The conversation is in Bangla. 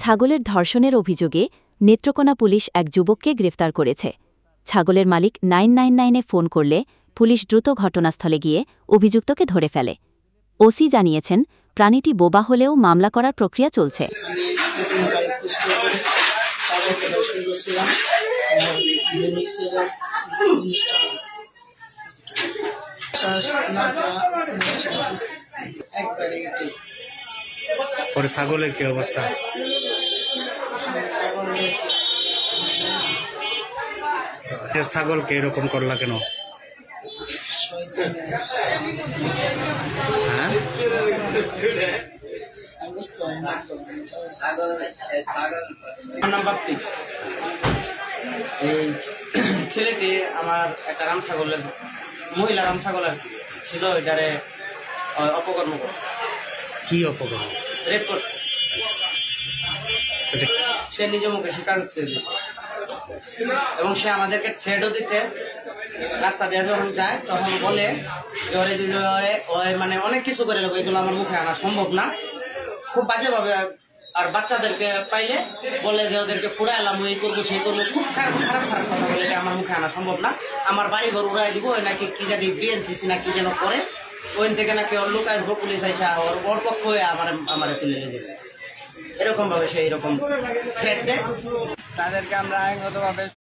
ছাগলের ধর্ষণের অভিযোগে নেত্রকোনা পুলিশ এক যুবককে গ্রেফতার করেছে। ছাগলের মালিক 999-এ ফোন করলে পুলিশ দ্রুত ঘটনাস্থলে গিয়ে অভিযুক্তকে ধরে ফেলে। ওসি জানিয়েছেন, প্রাণীটি বোবা হলেও মামলা করার প্রক্রিয়া চলছে। ছাগলের কি অবস্থা? ছাগলকে এরকম করলা কেন? হ্যাঁ, এই ছেলেটি আমার একটা রাম ছাগলের মহিলা রাম ছাগলের ছিল, এটারে অপকর্ম করছে। কি অপকর্ম? রেপ করছে। সে নিজে মুখে স্বীকার করতে দিচ্ছে এবং সে আমাদেরকে থ্রেটও দিচ্ছে। রাস্তা দিয়ে যখন যায় তখন বলে মানে অনেক কিছু করে নেবো, এগুলো আমার মুখে আনা সম্ভব না, খুব বাজে ভাবে। আর বাচ্চাদেরকে পাইলে বলে যে ওদেরকে ফুড়াইলাম, এই করবো সেই করবো, খুব খারাপ খারাপ খারাপ কথা বলে যে আমার মুখে আনা সম্ভব না, আমার বাড়ি ঘর উড়াই দিব, ওই নাকি কি জানি বিএনসিসি না কি যেন করে, ওই থেকে নাকি ওর লোক আসবো, পুলিশ আইসা ওর পক্ষ হয়ে আমার তুলে নিয়ে যাবে, এরকম ভাবে সে এরকম থ্রেট দেয়। তাদেরকে আমরা আইনগত ভাবে